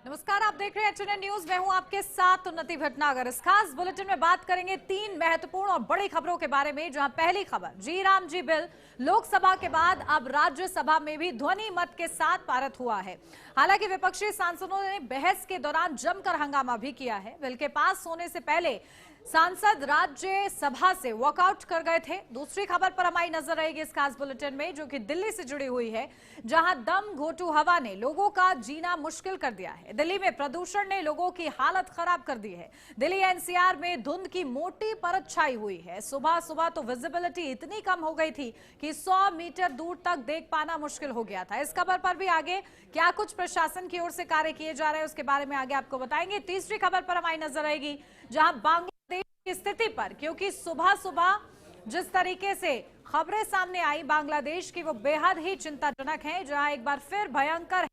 नमस्कार, आप देख रहे हैं एचएनएन न्यूज। मैं हूं आपके साथ उन्नति भटनागर। इस खास बुलेटिन में बात करेंगे 3 महत्वपूर्ण और बड़ी खबरों के बारे में। जहां पहली खबर, जी राम जी बिल लोकसभा के बाद अब राज्यसभा में भी ध्वनि मत के साथ पारित हुआ है। हालांकि विपक्षी सांसदों ने बहस के दौरान जमकर हंगामा भी किया है। बिल के पास होने से पहले सांसद राज्यसभा से वॉकआउट कर गए थे। दूसरी खबर पर हमारी नजर रहेगी इस खास बुलेटिन में, जो कि दिल्ली से जुड़ी हुई है, जहां दम घोटू हवा ने लोगों का जीना मुश्किल कर दिया है। दिल्ली में प्रदूषण ने लोगों की हालत खराब कर दी है। दिल्ली एनसीआर में धुंध की मोटी परत छाई हुई है। सुबह सुबह तो विजिबिलिटी इतनी कम हो गई थी कि 100 मीटर दूर तक देख पाना मुश्किल हो गया था। इस खबर पर भी आगे क्या कुछ प्रशासन की ओर से कार्य किए जा रहे हैं, उसके बारे में आगे आपको बताएंगे। तीसरी खबर पर हमारी नजर रहेगी, जहां बांग्लादेश की स्थिति पर, क्योंकि सुबह सुबह जिस तरीके से खबरें सामने आई बांग्लादेश की, वो बेहद ही चिंताजनक है। जहां एक बार फिर भयंकर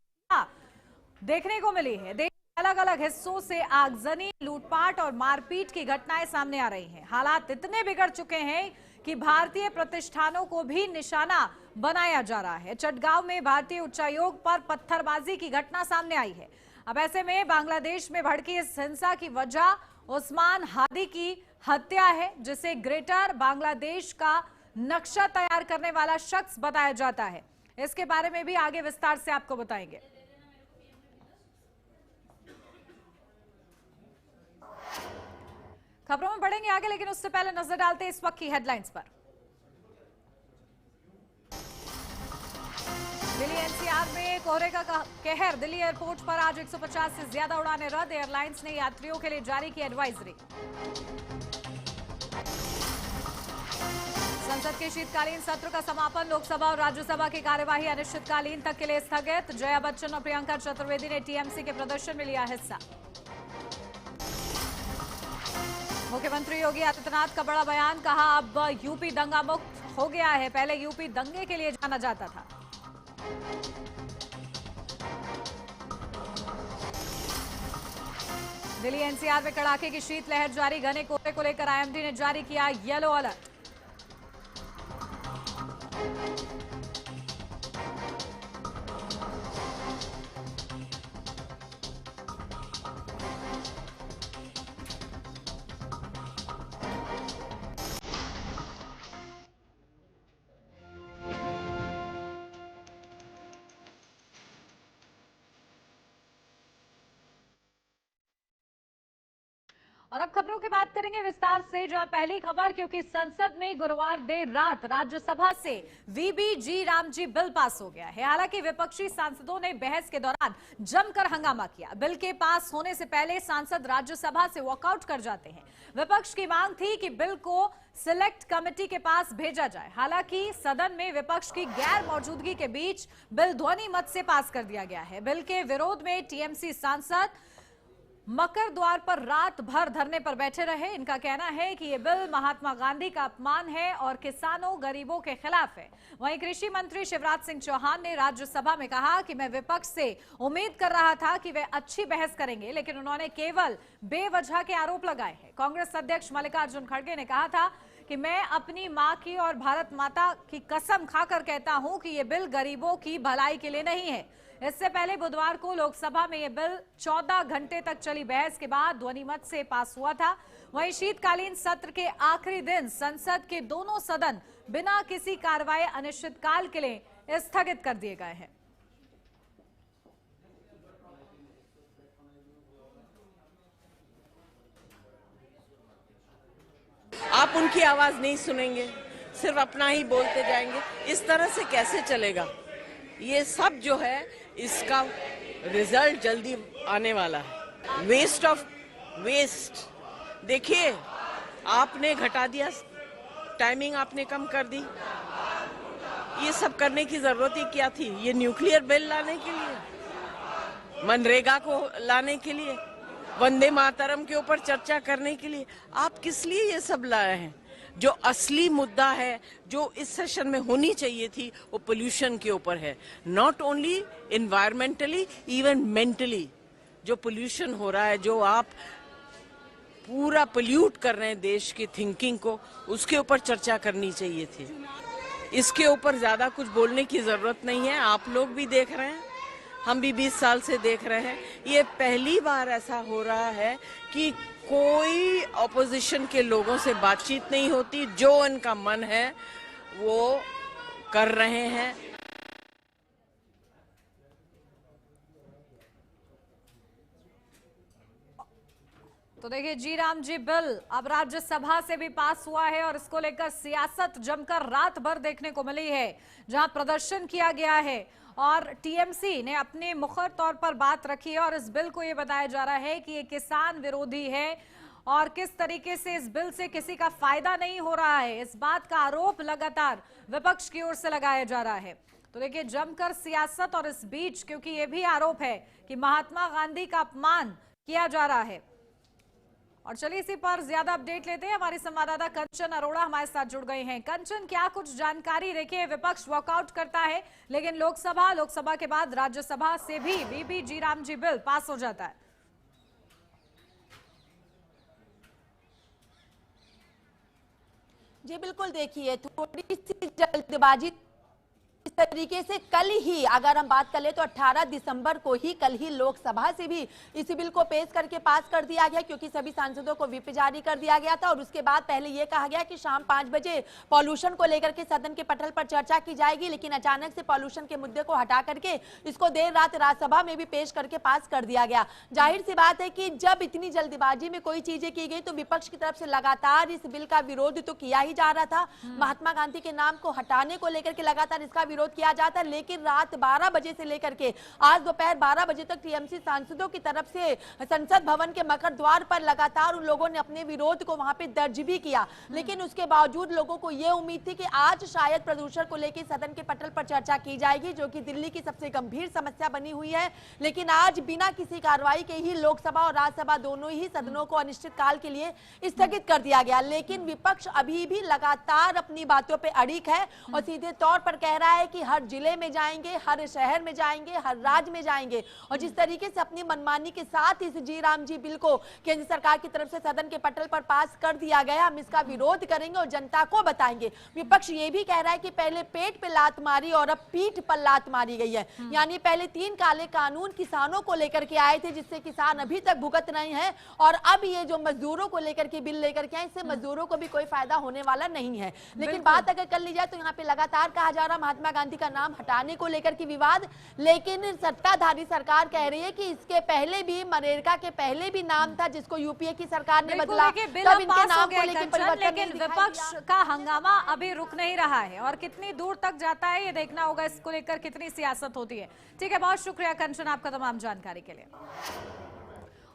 देखने को मिली है। देश के अलग अलग हिस्सों से आगजनी, लूटपाट और मारपीट की घटनाएं सामने आ रही हैं। हालात इतने बिगड़ चुके हैं कि भारतीय प्रतिष्ठानों को भी निशाना बनाया जा रहा है। चटगांव में भारतीय उच्चायोग पर पत्थरबाजी की घटना सामने आई है। अब ऐसे में बांग्लादेश में भड़की इस हिंसा की वजह उस्मान हादी की हत्या है, जिसे ग्रेटर बांग्लादेश का नक्शा तैयार करने वाला शख्स बताया जाता है। इसके बारे में भी आगे विस्तार से आपको बताएंगे। खबरों में बढ़ेंगे आगे, लेकिन उससे पहले नजर डालते हैं इस वक्त की हेडलाइंस पर। दिल्ली एनसीआर में कोहरे का कहर। दिल्ली एयरपोर्ट पर आज 150 से ज्यादा उड़ानें रद्द। एयरलाइंस ने यात्रियों के लिए जारी की एडवाइजरी। संसद के शीतकालीन सत्र का समापन। लोकसभा और राज्यसभा की कार्यवाही अनिश्चितकालीन तक के लिए स्थगित। जया बच्चन और प्रियंका चतुर्वेदी ने टीएमसी के प्रदर्शन में लिया हिस्सा। मुख्यमंत्री योगी आदित्यनाथ का बड़ा बयान। कहा, अब यूपी दंगा मुक्त हो गया है, पहले यूपी दंगे के लिए जाना जाता था। दिल्ली एनसीआर में कड़ाके की शीतलहर जारी। घने कोहरे को लेकर आईएमडी ने जारी किया येलो अलर्ट। और अब खबरों की बात करेंगे विस्तार से। जहां पहली खबर, क्योंकि संसद में गुरुवार देर रात राज्यसभा से वीबी राम जी बिल पास हो गया है। हालांकि विपक्षी सांसदों ने बहस के दौरान जमकर हंगामा किया। बिल के पास होने से पहले सांसद राज्यसभा से वॉकआउट कर जाते हैं। विपक्ष की मांग थी कि बिल को सिलेक्ट कमेटी के पास भेजा जाए। हालांकि सदन में विपक्ष की गैर मौजूदगी के बीच बिल ध्वनि मत से पास कर दिया गया है। बिल के विरोध में टीएमसी सांसद मकर द्वार पर रात भर धरने पर बैठे रहे। इनका कहना है कि ये बिल महात्मा गांधी का अपमान है और किसानों गरीबों के खिलाफ है। वहीं कृषि मंत्री शिवराज सिंह चौहान ने राज्यसभा में कहा कि मैं विपक्ष से उम्मीद कर रहा था कि वे अच्छी बहस करेंगे, लेकिन उन्होंने केवल बेवजह के आरोप लगाए हैं। कांग्रेस अध्यक्ष मल्लिकार्जुन खड़गे ने कहा था कि मैं अपनी मां की और भारत माता की कसम खाकर कहता हूं कि ये बिल गरीबों की भलाई के लिए नहीं है। इससे पहले बुधवार को लोकसभा में यह बिल 14 घंटे तक चली बहस के बाद ध्वनिमत से पास हुआ था। वहीं शीतकालीन सत्र के आखिरी दिन संसद के दोनों सदन बिना किसी कार्रवाई अनिश्चितकाल के लिए स्थगित कर दिए गए हैं। आप उनकी आवाज नहीं सुनेंगे, सिर्फ अपना ही बोलते जाएंगे। इस तरह से कैसे चलेगा? ये सब जो है, इसका रिजल्ट जल्दी आने वाला है। Waste of waste. देखिए, आपने घटा दिया, टाइमिंग आपने कम कर दी। ये सब करने की जरूरत ही क्या थी? ये न्यूक्लियर बिल लाने के लिए, मनरेगा को लाने के लिए, वंदे मातरम के ऊपर चर्चा करने के लिए आप किस लिए ये सब लाए हैं? जो असली मुद्दा है, जो इस सेशन में होनी चाहिए थी, वो पोल्यूशन के ऊपर है। Not only environmentally, even mentally जो पोल्यूशन हो रहा है, जो आप पूरा पोल्यूट कर रहे हैं देश की थिंकिंग को, उसके ऊपर चर्चा करनी चाहिए थी। इसके ऊपर ज्यादा कुछ बोलने की जरूरत नहीं है। आप लोग भी देख रहे हैं, हम भी 20 साल से देख रहे हैं। ये पहली बार ऐसा हो रहा है कि कोई ऑपोजिशन के लोगों से बातचीत नहीं होती, जो उनका मन है वो कर रहे हैं। तो देखिए, जी राम जी बिल अब राज्यसभा से भी पास हुआ है और इसको लेकर सियासत जमकर रात भर देखने को मिली है, जहां प्रदर्शन किया गया है और टीएमसी ने अपने मुखर तौर पर बात रखी है और इस बिल को यह बताया जा रहा है कि ये किसान विरोधी है और किस तरीके से इस बिल से किसी का फायदा नहीं हो रहा है, इस बात का आरोप लगातार विपक्ष की ओर से लगाया जा रहा है। तो देखिए, जमकर सियासत और इस बीच क्योंकि यह भी आरोप है कि महात्मा गांधी का अपमान किया जा रहा है। और चलिए इसी पर ज्यादा अपडेट लेते हैं, हमारी संवाददाता कंचन अरोड़ा हमारे साथ जुड़ गए हैं। कंचन, क्या कुछ जानकारी? देखिए, विपक्ष वॉकआउट करता है लेकिन लोकसभा के बाद राज्यसभा से भी बीबी जी राम जी बिल पास हो जाता है। जी बिल्कुल, देखिए थोड़ी सी जल्दबाजी इस तरीके से कल ही अगर हम बात कर ले तो 18 दिसंबर को ही कल ही लोकसभा से भी इस बिल को पेश करके पास कर दिया गया, क्योंकि सभी सांसदों को व्हिप जारी कर दिया गया था। और उसके बाद पहले यह कहा गया कि शाम 5 बजे पॉल्यूशन को लेकर के सदन के पटल पर चर्चा की जाएगी, लेकिन अचानक से पॉल्यूशन के मुद्दे को हटा करके इसको देर रात राज्यसभा में भी पेश करके पास कर दिया गया। जाहिर सी बात है कि जब इतनी जल्दबाजी में कोई चीजें की गई तो विपक्ष की तरफ से लगातार इस बिल का विरोध तो किया ही जा रहा था। महात्मा गांधी के नाम को हटाने को लेकर के लगातार इसका विरोध किया जाता है, लेकिन रात 12 बजे से लेकर के आज दोपहर 12 बजे तक टीएमसी सांसदों की तरफ से संसद भवन के मकर द्वार पर लगातार उन लोगों ने अपने विरोध को वहां पे दर्ज भी किया। लेकिन उसके बावजूद लोगों को यह उम्मीद थी कि आज शायद प्रदूषण को लेकर सदन के पटल पर चर्चा की जाएगी, जो कि दिल्ली की सबसे गंभीर समस्या बनी हुई है। लेकिन आज बिना किसी कार्रवाई के ही लोकसभा और राज्यसभा दोनों ही सदनों को अनिश्चित काल के लिए स्थगित कर दिया गया। लेकिन विपक्ष अभी भी लगातार अपनी बातों पर अड़िग है और सीधे तौर पर कह रहा है कि हर जिले में जाएंगे, हर शहर में जाएंगे, हर राज्य में जाएंगे और जिस तरीके से अपनी मनमानी के साथ इस जी राम जी बिल को केंद्र सरकार की तरफ से सदन के पटल पर पास कर दिया गया, हम इसका विरोध करेंगे और जनता को बताएंगे। विपक्ष ये भी कह रहा है कि पहले पेट पे लात मारी और अब पीठ पर लात मारी गई है। यानी पहले 3 काले कानून किसानों को लेकर के आए थे, जिससे किसान अभी तक भुगत रहे हैं, और अब ये जो मजदूरों को लेकर के बिल लेकर के आए, इससे मजदूरों को भी कोई फायदा होने वाला नहीं है। लेकिन बात अगर कर ली जाए तो यहाँ पे लगातार कहा जा रहा महात्मा गांधी का नाम हटाने को लेकर की विवाद, लेकिन सत्ताधारी सरकार कह रही है कि इसके पहले भी मनरेगा के पहले भी नाम था जिसको यूपीए की सरकार ने बदला, तब इनके नाम को लेकर परिवर्तन। लेकिन विपक्ष का हंगामा अभी रुक नहीं रहा है और कितनी दूर तक जाता है ये देखना होगा, इसको लेकर कितनी सियासत होती है। ठीक है, बहुत शुक्रिया कंचन आपका तमाम जानकारी के लिए।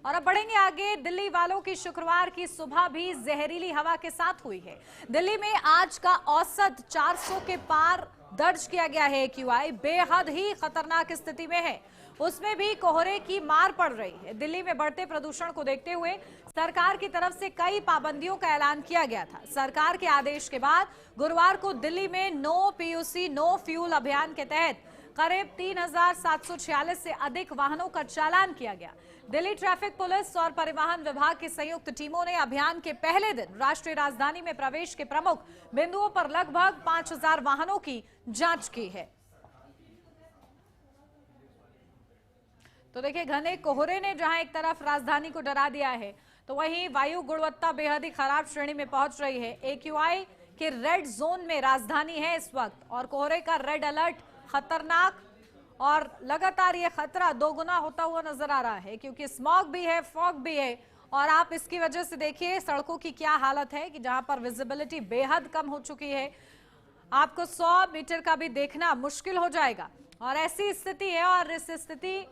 और अब बढ़ेंगे आगे। दिल्ली वालों की शुक्रवार की सुबह भी जहरीली हवा के साथ हुई है। दिल्ली में आज का औसत 400 के पार दर्ज किया गया है। एक्यूआई बेहद ही खतरनाक स्थिति में है, उसमें भी कोहरे की मार पड़ रही है। दिल्ली में बढ़ते प्रदूषण को देखते हुए सरकार की तरफ से कई पाबंदियों का ऐलान किया गया था। सरकार के आदेश के बाद गुरुवार को दिल्ली में नो पीयूसी नो फ्यूल अभियान के तहत करीब 3746 से अधिक वाहनों का चालान किया गया। दिल्ली ट्रैफिक पुलिस और परिवहन विभाग की संयुक्त टीमों ने अभियान के पहले दिन राष्ट्रीय राजधानी में प्रवेश के प्रमुख बिंदुओं पर लगभग 5000 वाहनों की जांच की है। तो देखिए, घने कोहरे ने जहां एक तरफ राजधानी को डरा दिया है, तो वहीं वायु गुणवत्ता बेहद ही खराब श्रेणी में पहुंच रही है। एक्यूआई के रेड जोन में राजधानी है इस वक्त और कोहरे का रेड अलर्ट खतरनाक और लगातार ये खतरा दोगुना होता हुआ नजर आ रहा है, क्योंकि स्मॉग भी है, फॉग भी है। और आप इसकी वजह से देखिए सड़कों की क्या हालत है कि जहां पर विजिबिलिटी बेहद कम हो चुकी है, आपको 100 मीटर का भी देखना मुश्किल हो जाएगा। और ऐसी स्थिति है, और इस स्थिति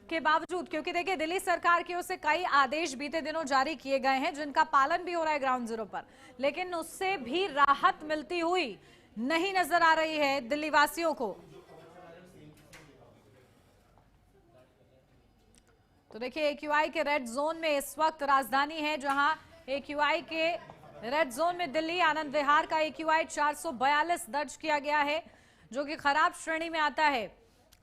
के बावजूद क्योंकि देखिए दिल्ली सरकार की ओर से कई आदेश बीते दिनों जारी किए गए हैं जिनका पालन भी हो रहा है ग्राउंड जीरो पर, लेकिन उससे भी राहत मिलती हुई नहीं नजर आ रही है दिल्ली वासियों को। तो देखिए, एक्यूआई के रेड जोन में इस वक्त राजधानी है, जहां एक्यूआई के रेड जोन में दिल्ली आनंद विहार का एक्यूआई 442 दर्ज किया गया है, जो कि खराब श्रेणी में आता है।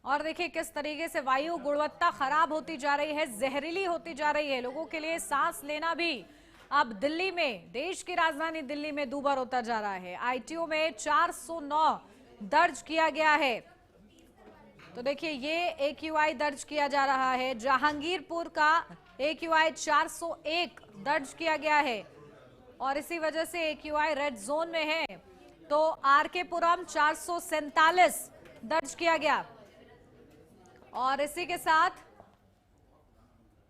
और देखिए किस तरीके से वायु गुणवत्ता खराब होती जा रही है, जहरीली होती जा रही है। लोगों के लिए सांस लेना भी अब दिल्ली में, देश की राजधानी दिल्ली में दूभर होता जा रहा है। आईटीओ में 409 दर्ज किया गया है। तो देखिए ये AQI दर्ज किया जा रहा है। जहांगीरपुर का AQI 401 दर्ज किया गया है और इसी वजह से AQI रेड जोन में है। तो RK पुरम 447 दर्ज किया गया और इसी के साथ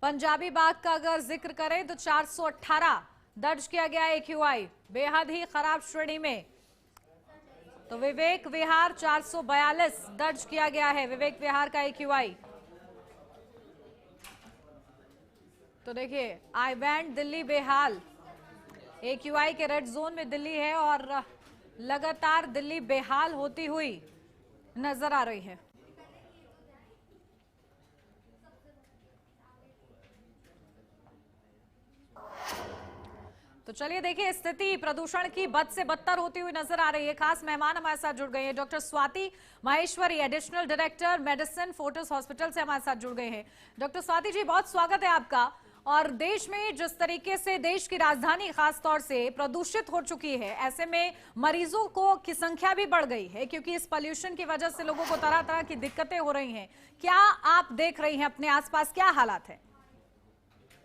पंजाबी बाग का अगर जिक्र करें तो 418 दर्ज किया गया AQI, बेहद ही खराब श्रेणी में। तो विवेक विहार 442 दर्ज किया गया है, विवेक विहार का AQI। तो देखिए आई बैंड दिल्ली बेहाल, AQI के रेड जोन में दिल्ली है और लगातार दिल्ली बेहाल होती हुई नजर आ रही है। तो चलिए देखिए स्थिति प्रदूषण की बद से बदतर होती हुई नजर आ रही है। खास मेहमान हमारे साथ जुड़ गए हैं, doctor Swati Maheshwari, additional director medicine Fortis hospital से हमारे साथ जुड़ गए हैं। डॉक्टर स्वाति जी, बहुत स्वागत है आपका। और देश में जिस तरीके से देश की राजधानी खास तौर से प्रदूषित हो चुकी है, ऐसे में मरीजों की संख्या भी बढ़ गई है क्योंकि इस पोल्यूशन की वजह से लोगों को तरह तरह की दिक्कतें हो रही हैं। क्या आप देख रही हैं अपने आसपास, क्या हालात है?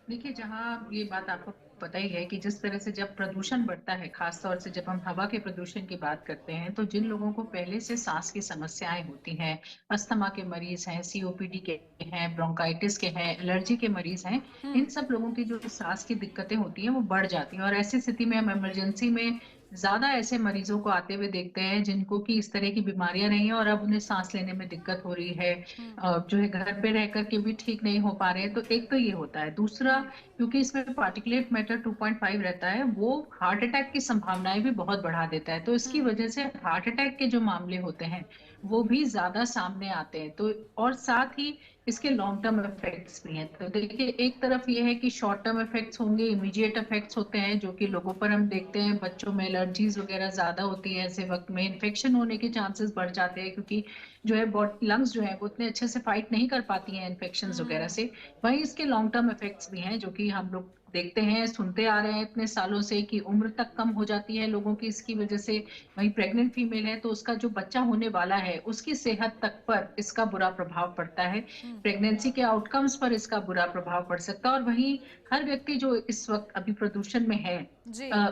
देखिए, जहाँ ये बात आपको पता ही है कि जिस तरह से जब प्रदूषण बढ़ता है, खास तौर से जब हम हवा के प्रदूषण की बात करते हैं, तो जिन लोगों को पहले से सांस की समस्याएं होती हैं, अस्थमा के मरीज हैं, COPD के हैं, ब्रोंकाइटिस के हैं, एलर्जी के मरीज हैं, इन सब लोगों की जो सांस की दिक्कतें होती हैं वो बढ़ जाती हैं। और ऐसी स्थिति में हम इमरजेंसी में ज्यादा ऐसे मरीजों को आते हुए देखते हैं जिनको कि इस तरह की बीमारियां नहीं है और अब उन्हें सांस लेने में दिक्कत हो रही है, जो है घर पे रह करके भी ठीक नहीं हो पा रहे हैं। तो एक तो ये होता है। दूसरा, क्योंकि इसमें पार्टिकुलेट मैटर 2.5 रहता है, वो हार्ट अटैक की संभावनाएं भी बहुत बढ़ा देता है। तो इसकी वजह से हार्ट अटैक के जो मामले होते हैं वो भी ज्यादा सामने आते हैं। तो और साथ ही इसके लॉन्ग टर्म इफेक्ट्स भी हैं। तो देखिए, एक तरफ ये है कि शॉर्ट टर्म इफेक्ट्स होंगे, इमीडिएट इफेक्ट्स होते हैं जो कि लोगों पर हम देखते हैं, बच्चों में एलर्जीज वगैरह ज्यादा होती है, ऐसे वक्त में इन्फेक्शन होने के चांसेस बढ़ जाते हैं क्योंकि जो है लंग्स जो है वो उतने अच्छे से फाइट नहीं कर पाती हैं इन्फेक्शंस वगैरह से। वहीं इसके लॉन्ग टर्म इफेक्ट्स भी हैं जो कि हम लोग देखते हैं, सुनते आ रहे हैं इतने सालों से कि उम्र तक कम हो जाती है लोगों की इसकी वजह से। वहीं प्रेग्नेंट फीमेल है तो उसका जो बच्चा होने वाला है उसकी सेहत तक पर इसका बुरा प्रभाव पड़ता है, प्रेगनेंसी के आउटकम्स पर इसका बुरा प्रभाव पड़ सकता है। और वहीं हर व्यक्ति जो इस वक्त अभी प्रदूषण में है,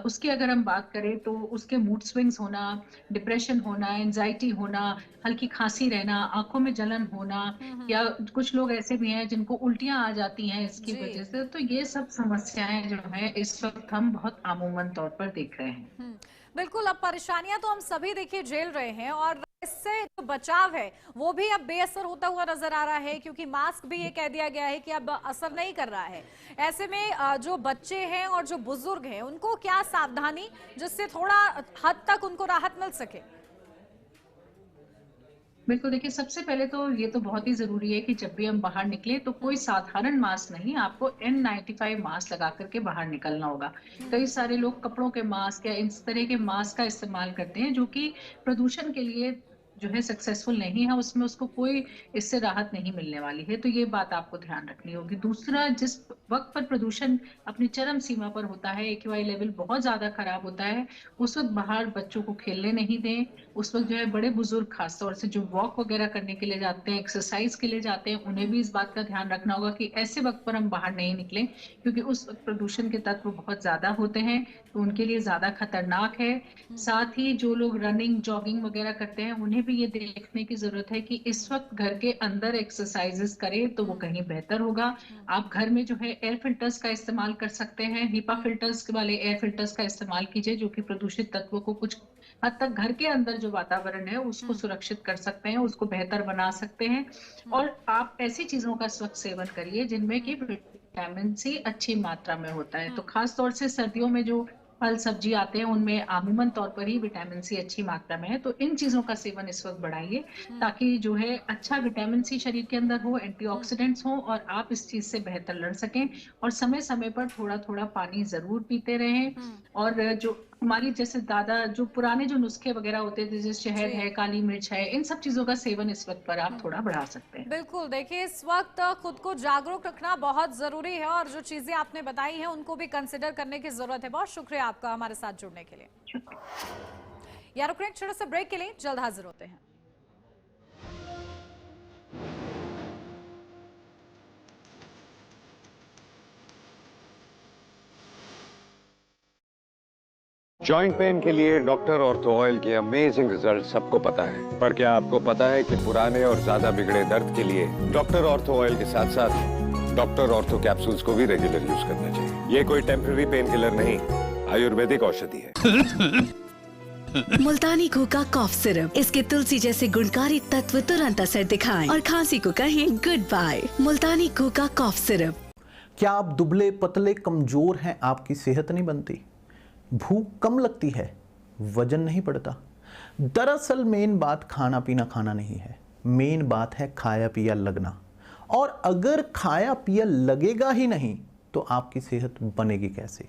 उसकी अगर हम बात करें तो उसके मूड स्विंग्स होना, डिप्रेशन होना, एंजाइटी होना, हल्की खांसी रहना, आंखों में जलन होना, या कुछ लोग ऐसे भी हैं जिनको उल्टियां आ जाती हैं इसकी वजह से। तो ये सब समस्याएं जो है इस वक्त हम बहुत आमूमन तौर पर देख रहे हैं। बिल्कुल, अब परेशानियां तो हम सभी देखिए झेल रहे हैं और इससे जो बचाव है वो भी अब बेअसर होता हुआ नजर आ रहा है क्योंकि मास्क भी ये कह दिया गया है कि अब असर नहीं कर रहा है। ऐसे में जो बच्चे हैं और जो बुजुर्ग हैं उनको क्या सावधानी जिससे थोड़ा हद तक उनको राहत मिल सके? बिल्कुल, देखिए, सबसे पहले तो ये तो बहुत ही जरूरी है कि जब भी हम बाहर निकले तो कोई साधारण मास्क नहीं, आपको N95 मास्क लगा करके बाहर निकलना होगा। कई सारे लोग कपड़ों के मास्क या इस तरह के मास्क का इस्तेमाल करते हैं जो कि प्रदूषण के लिए जो है सक्सेसफुल नहीं है, उसमें उसको कोई इससे राहत नहीं मिलने वाली है। तो ये बात आपको ध्यान रखनी होगी। दूसरा, जिस वक्त पर प्रदूषण अपनी चरम सीमा पर होता है, AQI लेवल बहुत ज्यादा खराब होता है, उस वक्त बाहर बच्चों को खेलने नहीं दें। उस वक्त जो है बड़े बुजुर्ग खासतौर से जो वॉक वगैरह करने के लिए जाते हैं, एक्सरसाइज के लिए जाते हैं, उन्हें भी इस बात का ध्यान रखना होगा कि ऐसे वक्त पर हम बाहर नहीं निकलें क्योंकि उस वक्त प्रदूषण के तत्व बहुत ज्यादा होते हैं, तो उनके लिए ज्यादा खतरनाक है। साथ ही जो लोग रनिंग, जॉगिंग वगैरह करते हैं उन्हें भी ये देखने की जरूरत है कि इस वक्त घर के अंदर एक्सरसाइजेस करें तो वो कहीं बेहतर होगा। आप घर में जो है एयर फिल्टर्स का इस्तेमाल कर सकते हैं, HEPA फिल्टर्स वाले एयर फिल्टर्स का इस्तेमाल कीजिए जो कि प्रदूषित तत्वों को कुछ हद तक घर के अंदर जो वातावरण है उसको सुरक्षित कर सकते हैं, उसको बेहतर बना सकते हैं। और आप ऐसी चीजों का इस वक्त सेवन करिए जिनमें कि विटामिन सी अच्छी मात्रा में होता है। तो खास तौर से सर्दियों में जो फल सब्जी आते हैं उनमें आमूमन तौर पर ही विटामिन सी अच्छी मात्रा में है, तो इन चीजों का सेवन इस वक्त बढ़ाइए ताकि जो है अच्छा विटामिन सी शरीर के अंदर हो, एंटीऑक्सीडेंट्स हो और आप इस चीज से बेहतर लड़ सकें। और समय समय पर थोड़ा थोड़ा पानी जरूर पीते रहें। और जो हमारी जैसे दादा जो पुराने जो नुस्खे वगैरह होते थे, जैसे शहद है, काली मिर्च है, इन सब चीजों का सेवन इस वक्त पर आप थोड़ा बढ़ा सकते हैं। बिल्कुल, देखिए इस वक्त खुद को जागरूक रखना बहुत जरूरी है और जो चीजें आपने बताई हैं उनको भी कंसिडर करने की जरूरत है। बहुत शुक्रिया आपका हमारे साथ जुड़ने के लिए। यार रुक रहे हैं छोटे से ब्रेक के लिए, जल्द हाजिर होते हैं। जॉइंट पेन के लिए डॉक्टर ऑर्थो ऑयल के अमेजिंग रिजल्ट सबको पता है, पर क्या आपको पता है कि पुराने और ज्यादा बिगड़े दर्द के लिए डॉक्टर ऑर्थो ऑयल के साथ साथ डॉक्टर ऑर्थो कैप्सूल्स को भी रेगुलर यूज करना चाहिए। ये कोई टेम्पररी पेन किलर नहीं, आयुर्वेदिक औषधि है। मुल्तानी घोका कॉफ सिरप, इसके तुलसी जैसे गुणकारी तत्व तुरंत असर दिखाएं और खांसी को कहें गुड बाय। मुल्तानी घोका कॉफ सिरप। क्या आप दुबले पतले कमजोर हैं, आपकी सेहत नहीं बनती, भूख कम लगती है, वजन नहीं बढ़ता? दरअसल मेन बात खाना पीना खाना नहीं है, मेन बात है खाया पिया लगना। और अगर खाया पिया लगेगा ही नहीं तो आपकी सेहत बनेगी कैसे?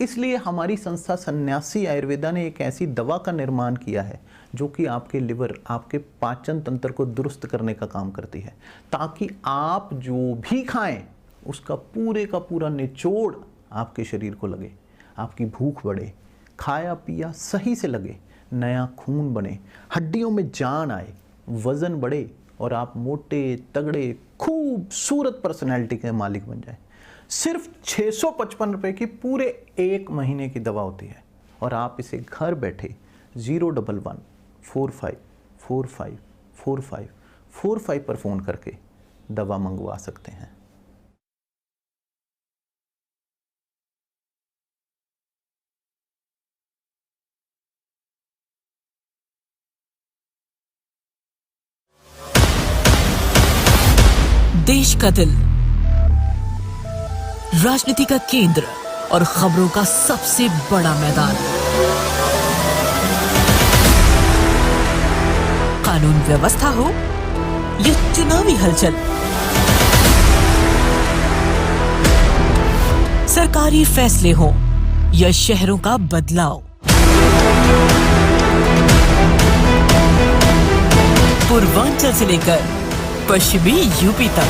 इसलिए हमारी संस्था सन्यासी आयुर्वेदा ने एक ऐसी दवा का निर्माण किया है जो कि आपके लिवर, आपके पाचन तंत्र को दुरुस्त करने का काम करती है, ताकि आप जो भी खाएं उसका पूरे का पूरा निचोड़ आपके शरीर को लगे, आपकी भूख बढ़े, खाया पिया सही से लगे, नया खून बने, हड्डियों में जान आए, वजन बढ़े और आप मोटे तगड़े खूबसूरत पर्सनैलिटी के मालिक बन जाए। सिर्फ 655 रुपए की पूरे 1 महीने की दवा होती है और आप इसे घर बैठे 011-45454545 पर फ़ोन करके दवा मंगवा सकते हैं। देश का दिल, राजनीति का केंद्र और खबरों का सबसे बड़ा मैदान। कानून व्यवस्था हो या चुनावी हलचल, सरकारी फैसले हो या शहरों का बदलाव, पूर्वांचल से लेकर पश्चिमी यूपी तक,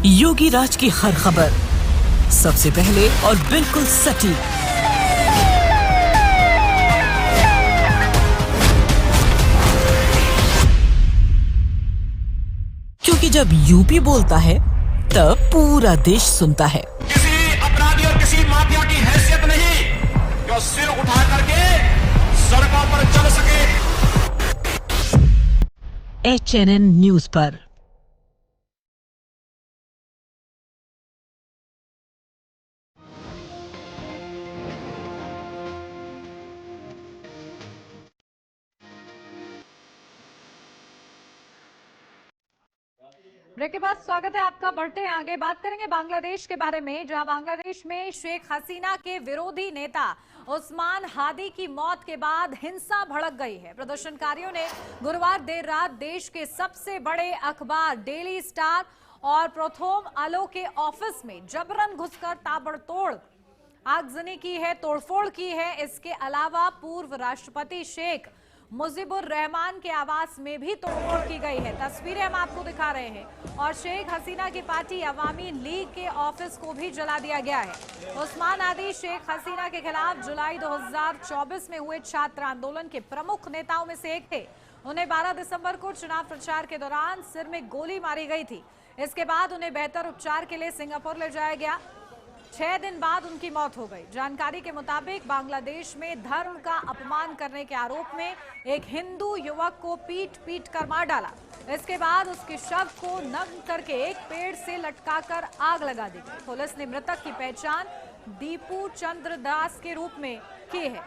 योगी राज की हर खबर सबसे पहले और बिल्कुल सटीक। क्योंकि जब यूपी बोलता है तब पूरा देश सुनता है। किसी अपराधी और किसी माफिया की हैसियत नहीं जो सिर उठा करके सड़कों पर चल सके। HNN न्यूज पर ब्रेक के बाद स्वागत है आपका। बढ़ते हैं आगे, बात करेंगे बांग्लादेश के बारे में, जहां बांग्लादेश में शेख हसीना के विरोधी नेता उस्मान हादी की मौत के बाद हिंसा भड़क गई है। प्रदर्शनकारियों ने गुरुवार देर रात देश के सबसे बड़े अखबार डेली स्टार और प्रथम आलो के ऑफिस में जबरन घुसकर ताबड़तोड़ आगजनी की है, तोड़फोड़ की है। इसके अलावा पूर्व राष्ट्रपति शेख मुजीबुर रहमान के आवास में भी तोड़फोड़ की गई है। तस्वीरें हम आपको दिखा रहे हैं। और शेख हसीना की पार्टी अवामी लीग के ऑफिस को भी जला दिया गया है। उस्मान हादी शेख हसीना के खिलाफ जुलाई 2024 में हुए छात्र आंदोलन के प्रमुख नेताओं में से एक थे। उन्हें 12 दिसंबर को चुनाव प्रचार के दौरान सिर में गोली मारी गई थी। इसके बाद उन्हें बेहतर उपचार के लिए सिंगापुर ले जाया गया। 6 दिन बाद उनकी मौत हो गई। जानकारी के मुताबिक बांग्लादेश में धर्म का अपमान करने के आरोप में एक हिंदू युवक को पीट कर मार डाला। इसके बाद उसके शव को नग्न करके एक पेड़ से लटकाकर आग लगा दी गई। पुलिस ने मृतक की पहचान दीपू चंद्र दास के रूप में की है।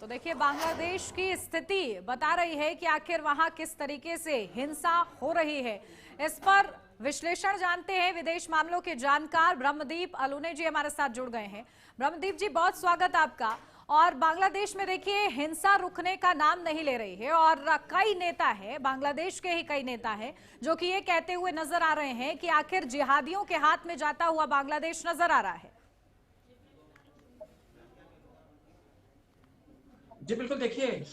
तो देखिए, बांग्लादेश की स्थिति बता रही है कि आखिर वहां किस तरीके से हिंसा हो रही है। इस पर विश्लेषण जानते हैं विदेश मामलों के जानकार ब्रह्मदीप अलूने जी हमारे साथ जुड़ गए हैं। ब्रह्मदीप जी, बहुत स्वागत आपका। और बांग्लादेश में देखिए, हिंसा रुकने का नाम नहीं ले रही है और कई नेता है, बांग्लादेश के ही कई नेता है जो कि ये कहते हुए नजर आ रहे हैं कि आखिर जिहादियों के हाथ में जाता हुआ बांग्लादेश नजर आ रहा है। जी बिल्कुल, देखिए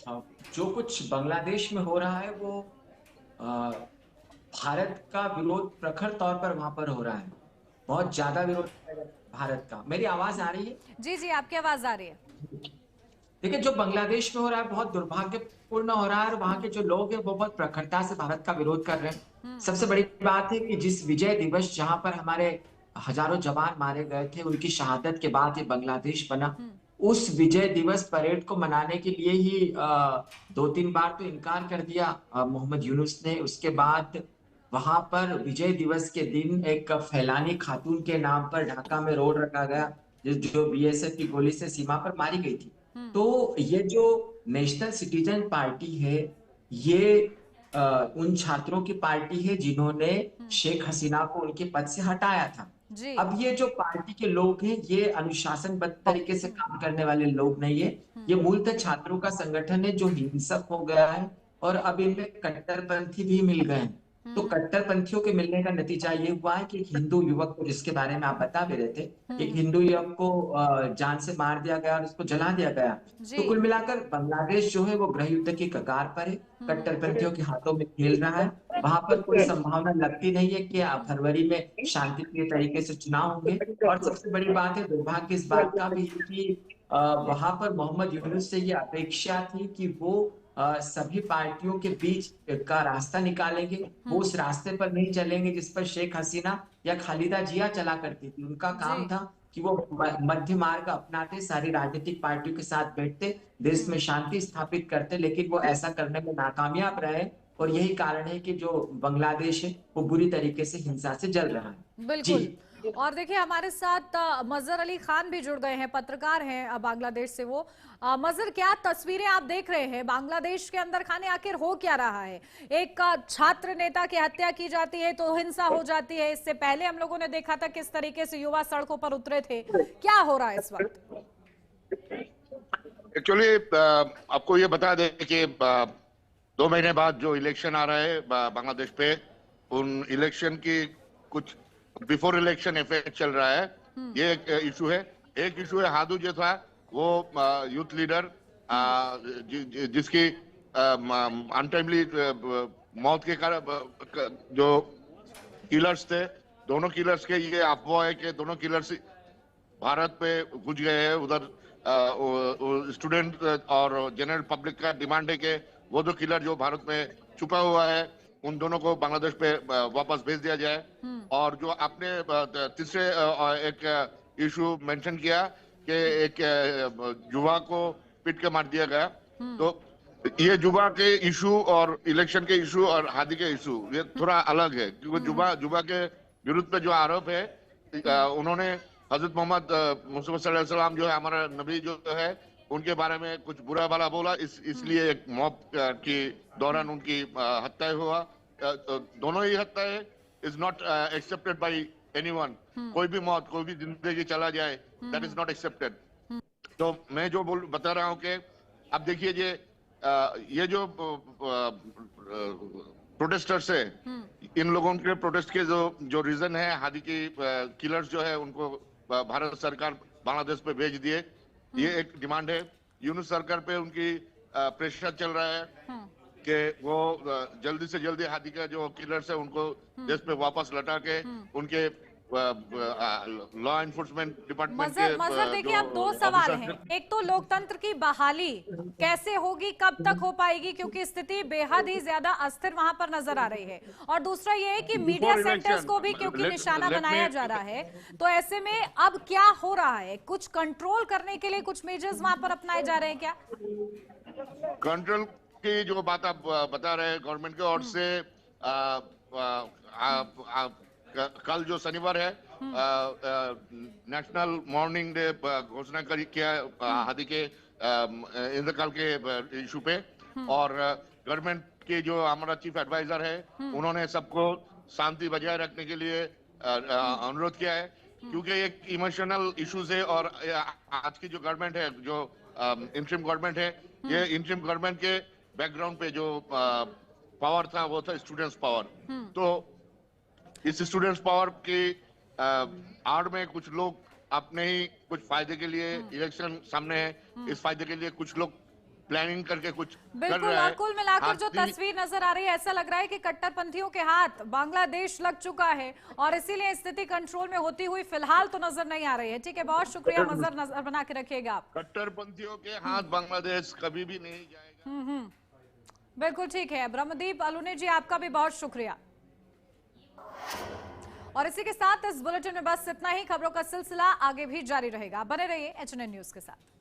जो कुछ बांग्लादेश में हो रहा है वो भारत का विरोध प्रखर तौर पर वहां पर हो रहा है। बहुत ज्यादा विरोध भारत का। मेरी आवाज आ रही है? जी जी, आपकी आवाज आ रही है। देखिए, जो बांग्लादेश में हो रहा है बहुत दुर्भाग्यपूर्ण हो रहा है और वहां के जो लोग हैं वो बहुत प्रखरता से भारत का विरोध कर रहे हैं। सबसे बड़ी बात है कि जिस विजय दिवस जहां पर हमारे हजारों जवान मारे गए थे, उनकी शहादत के बाद ये बांग्लादेश बना। उस विजय दिवस परेड को मनाने के लिए ही 2-3 बार तो इनकार कर दिया मोहम्मद यूनुस ने। उसके बाद वहां पर विजय दिवस के दिन एक फैलानी खातून के नाम पर ढाका में रोड रखा गया, जो बीएसएफ की गोली से सीमा पर मारी गई थी। तो ये जो नेशनल सिटीजन पार्टी है, ये उन छात्रों की पार्टी है जिन्होंने शेख हसीना को उनके पद से हटाया था। अब ये जो पार्टी के लोग हैं, ये अनुशासनबद्ध तरीके से काम करने वाले लोग नहीं है। ये मूलतः छात्रों का संगठन है जो हिंसक हो गया है और अब इनमें कट्टरपंथी भी मिल गए हैं। तो कट्टरपंथियों के मिलने का नतीजा ये हुआ है कि एक हिंदू युवक को, जिसके बारे में आप बता भी रहे थे, एक हिंदू युवक को जान से मार दिया गया और उसको जला दिया गया। तो कुल मिलाकर बांग्लादेश जो है वो गृह युद्ध की कगार पर है, कट्टरपंथियों के हाथों में खेल रहा है। वहां पर कोई संभावना लगती नहीं है कि फरवरी में शांतिप्रिय तरीके से चुनाव होंगे। और सबसे बड़ी बात है, दुर्भाग्य इस बात का भी है कि वहां पर मोहम्मद यूनुस से ये अपेक्षा थी कि वो सभी पार्टियों के बीच का रास्ता निकालेंगे। वो उस रास्ते पर नहीं चलेंगे जिस पर शेख हसीना या खालिदा जिया चला करती थी। उनका काम था कि वो मध्य मार्ग अपनाते, सारी राजनीतिक पार्टियों के साथ बैठते, देश में शांति स्थापित करते, लेकिन वो ऐसा करने में नाकामयाब रहे। और यही कारण है कि जो बांग्लादेश है वो बुरी तरीके से हिंसा से जल रहा है। बिल्कुल। और देखिए हमारे साथ मजहर अली खान भी जुड़ गए हैं, पत्रकार हैं बांग्लादेश से वो। मजहर, क्या तस्वीरें आप देख रहे हैं बांग्लादेश के अंदर? खाने आखिर हो क्या रहा है? एक छात्र नेता की हत्या की जाती है तो हिंसा हो जाती है। इससे पहले हम लोगों ने देखा था किस तरीके से युवा सड़कों पर उतरे थे। क्या हो रहा है इस वक्त? एक्चुअली आपको ये बता दें कि 2 महीने बाद जो इलेक्शन आ रहा है बांग्लादेश पे, उन इलेक्शन की कुछ बिफोर इलेक्शन इफेक्ट चल रहा है। ये एक इशू है। एक इशू है हादू जो था, वो यूथ लीडर जिसकी अनटाइमली मौत के कारण जो किलर्स थे, दोनों किलर्स के ये अफवाह है कि दोनों किलर्स भारत पे घुस गए हैं। उधर स्टूडेंट और जनरल पब्लिक का डिमांड है कि वो दो किलर जो भारत में छुपा हुआ है, उन दोनों को बांग्लादेश पे वापस भेज दिया जाए। और जो आपने तीसरे एक इशू मेंशन किया कि एक युवा को पीट के मार दिया गया, तो ये युवा के इशू और इलेक्शन के इशू और हादी के इशू ये थोड़ा अलग है। क्योंकि युवा के विरुद्ध पे जो आरोप है, उन्होंने हजरत मोहम्मद मुस्तफा सल्लल्लाहु अलैहि वसल्लम जो है, हमारा नबी जो है, उनके बारे में कुछ बुरा भला बोला। इसलिए एक मॉब की दौरान उनकी हत्या हुआ। दोनों ही हत्याएं is not accepted by anyone. कोई भी मौत, कोई भी जिंदगी चला जाए, दैट इज नॉट एक्सेप्टेड। तो मैं जो बता रहा हूँ कि अब देखिए ये जो प्रोटेस्टर्स है, इन लोगों के प्रोटेस्ट के जो रीजन है, हादी की किलर्स जो है उनको भारत सरकार बांग्लादेश पे भेज दिए, ये एक डिमांड है। यूनुस सरकार पे उनकी प्रेशर चल रहा है कि वो जल्दी से जल्दी हादी का जो किलर्स है उनको देश पे वापस लौटा के उनके लॉ एनफोर्समेंट डिपार्टमेंट के मजहर, देखिए अब 2 सवाल हैं। एक तो लोकतंत्र की बहाली कैसे होगी, कब तक हो पाएगी, क्योंकि स्थिति बेहद ही ज्यादा अस्थिर वहां पर नजर आ रही है। और दूसरा ये है कि मीडिया सेंटर्स को भी क्योंकि निशाना बनाया जा रहा है, तो ऐसे में अब क्या हो रहा है? कुछ कंट्रोल करने के लिए कुछ मेजर्स वहां पर अपनाए जा रहे हैं क्या? कंट्रोल की जो बात आप बता रहे हैं गवर्नमेंट की ओर से, कल जो शनिवार है नेशनल मॉर्निंग डे घोषणा किया हादी के इंतकाल के इशू पे। और गवर्नमेंट के जो हमारा चीफ एडवाइजर है, उन्होंने सबको शांति बजाय रखने के लिए अनुरोध किया है, क्योंकि एक इमोशनल इश्यूज है। और आज की जो गवर्नमेंट है, जो इंटरिम गवर्नमेंट है, ये इंटरिम गवर्नमेंट के बैकग्राउंड पे जो पावर था वो था स्टूडेंट्स पावर। तो इस स्टूडेंट्स पावर की आड़ में कुछ लोग अपने ही कुछ फायदे के लिए, इलेक्शन सामने है, इस फायदे के लिए कुछ लोग प्लानिंग करके कुछ कर रहे हैं। और कुल मिलाकर जो तस्वीर नजर आ रही है, ऐसा लग रहा है कि कट्टरपंथियों के हाथ बांग्लादेश लग चुका है और इसीलिए स्थिति कंट्रोल में होती हुई फिलहाल तो नजर नहीं आ रही है। ठीक है, बहुत शुक्रिया मजहर, नजर बना के रखिएगा आप। कट्टरपंथियों के हाथ बांग्लादेश कभी भी नहीं जाएगा। बिल्कुल ठीक है। ब्रह्मदीप अलूने जी, आपका भी बहुत शुक्रिया। और इसी के साथ इस बुलेटिन में बस इतना ही। खबरों का सिलसिला आगे भी जारी रहेगा। बने रहिए HNN न्यूज के साथ।